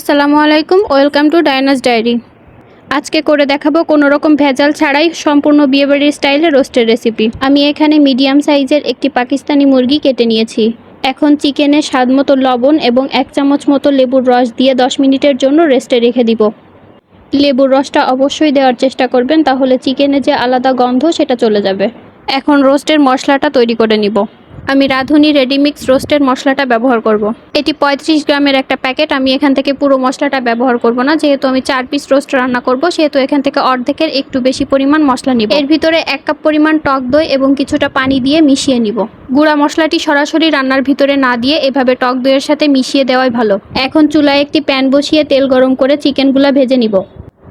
আসসালামু আলাইকুম, welcome to ডায়নাস diary. আজকে করে দেখাবো কোনো রকম ভেজাল ছাড়াই সম্পূর্ণ বিয়েবাড়ির স্টাইলে রোস্টের রেসিপি। আমি এখানে মিডিয়াম সাইজের একটি পাকিস্তানি মুরগি কেটে নিয়েছি। এখন চিকেনে স্বাদ মতো লবণ এবং 1 চামচ মতো লেবুর রস দিয়ে 10 মিনিটের জন্য রেস্টে রেখে দিব। লেবুর রসটা অবশ্যই দেওয়ার চেষ্টা করবেন, তাহলে চিকেনে যে আলাদা গন্ধ সেটা চলে যাবে। এখন রোস্টের মশলাটা তৈরি করে নিব। আমি রাঁধুনি রেডিমিক্স রোস্টের মশলাটা ব্যবহার করব। এটি 35 গ্রামের একটা প্যাকেট। আমি এখান থেকে পুরো মশলাটা ব্যবহার করব না, যেহেতু আমি 4 পিস রোস্ট রান্না করব, সেহেতু এখান থেকে অর্ধেকের একটু বেশি পরিমাণ মশলা নিব। এর ভিতরে 1 কাপ পরিমাণ টক দই এবং কিছুটা পানি দিয়ে মিশিয়ে নিব। গুঁড়া মশলাটি সরাসরি রান্নার ভিতরে না দিয়ে এভাবে টক দইয়ের সাথে মিশিয়ে দেওয়াই ভালো। এখন চুলায় একটি প্যান বসিয়ে তেল গরম করে চিকেনগুলো ভেজে নিব।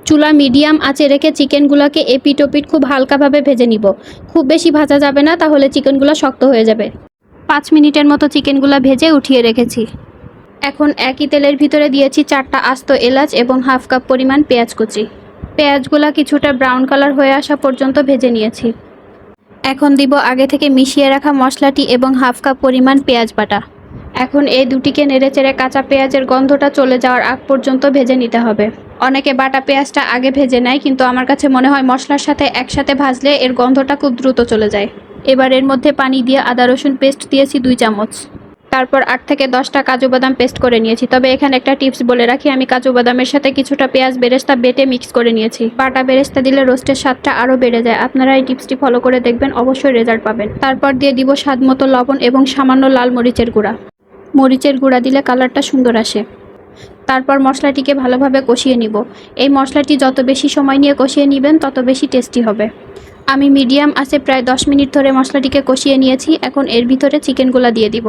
চুলা মিডিয়াম আঁচে রেখে চিকেনগুলোকে এপিট ওপিট খুব হালকাভাবে ভেজে নিব। খুব বেশি ভাজা যাবে না, তাহলে চিকেনগুলো শক্ত হয়ে যাবে। 5 মিনিটের মতো চিকেনগুলো ভেজে উঠিয়ে রেখেছি। এখন একই তেলের ভিতরে দিয়েছি 4টা আস্ত এলাচ এবং হাফ কাপ পরিমাণ পেঁয়াজ কুচি। পেঁয়াজগুলো কিছুটা ব্রাউন কালার হয়ে আসা পর্যন্ত ভেজে নিয়েছি। এখন দিব আগে থেকে মিশিয়ে রাখা মশলাটি এবং হাফ কাপ পরিমাণ পেঁয়াজ বাটা। এখন এই দুটিকে নেড়েচেড়ে কাঁচা পেঁয়াজের গন্ধটা চলে যাওয়ার আগ পর্যন্ত ভেজে নিতে হবে। অনেকে বাটা পেঁয়াজটা আগে ভেজে নেয়, কিন্তু আমার কাছে মনে হয় মশলার সাথে একসাথে ভাজলে এর গন্ধটা খুব দ্রুত চলে যায়। এবার এর মধ্যে পানি দিয়ে আদা রসুন পেস্ট দিয়েছি 2 চামচ। তারপর 8 থেকে 10টা কাজু বাদাম পেস্ট করে নিয়েছি। তবে এখানে একটা টিপস বলে রাখি, আমি কাজু বাদামের সাথে কিছুটা পেঁয়াজ বেরেস্তা বেটে মিক্স করে নিয়েছি। বাটা বেরেস্তা দিলে রোস্টের স্বাদটা আরও বেড়ে যায়। আপনারা এই টিপসটি ফলো করে দেখবেন, অবশ্যই রেজাল্ট পাবেন। তারপর দিয়ে দিব স্বাদ মতো লবণ এবং সামান্য লাল মরিচের গুঁড়া। মরিচের গুঁড়া দিলে কালারটা সুন্দর আসে। তারপর মশলাটিকে ভালোভাবে কষিয়ে নিব। এই মশলাটি যত বেশি সময় নিয়ে কষিয়ে নেবেন তত বেশি টেস্টি হবে। আমি মিডিয়াম আঁচে প্রায় 10 মিনিট ধরে মশলাটিকে কষিয়ে নিয়েছি। এখন এর ভিতরে চিকেনগুলো দিয়ে দিব।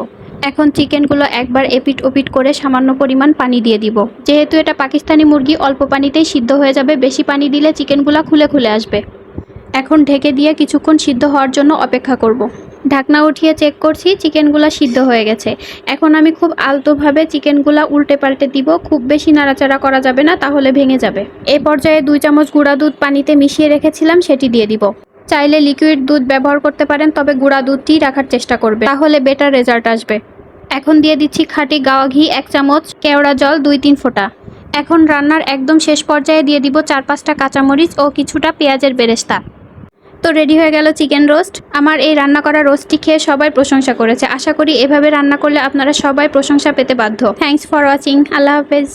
এখন চিকেনগুলো একবার এপিট ওপিট করে সামান্য পরিমাণ পানি দিয়ে দিব। যেহেতু এটা পাকিস্তানি মুরগি, অল্প পানিতেই সিদ্ধ হয়ে যাবে। বেশি পানি দিলে চিকেনগুলো খুলে খুলে আসবে। এখন ঢেকে দিয়ে কিছুক্ষণ সিদ্ধ হওয়ার জন্য অপেক্ষা করব। ঢাকনা উঠিয়ে চেক করছি, চিকেনগুলো সিদ্ধ হয়ে গেছে। এখন আমি খুব আলতোভাবে চিকেনগুলো উল্টে পাল্টে দিব। খুব বেশি নাড়াচাড়া করা যাবে না, তাহলে ভেঙে যাবে। এই পর্যায়ে 2 চামচ গুঁড়া দুধ পানিতে মিশিয়ে রেখেছিলাম, সেটি দিয়ে দিব। চাইলে লিকুইড দুধ ব্যবহার করতে পারেন, তবে গুঁড়া দুধটি রাখার চেষ্টা করবে, তাহলে বেটার রেজাল্ট আসবে। এখন দিয়ে দিচ্ছি খাঁটি গাওয়া ঘি 1 চামচ, কেওড়া জল 2-3 ফোঁটা। এখন রান্নার একদম শেষ পর্যায়ে দিয়ে দিব 4-5টা কাঁচামরিচ ও কিছুটা পেঁয়াজের বেরেস্তা। তো রেডি হয়ে গেল চিকেন রোস্ট। আমার এই রান্না করা রোস্টটি খেয়ে সবাই প্রশংসা করেছে। আশা করি এভাবে রান্না করলে আপনারা সবাই প্রশংসা পেতে বাধ্য। Thanks for watching. আল্লাহ হাফেজ।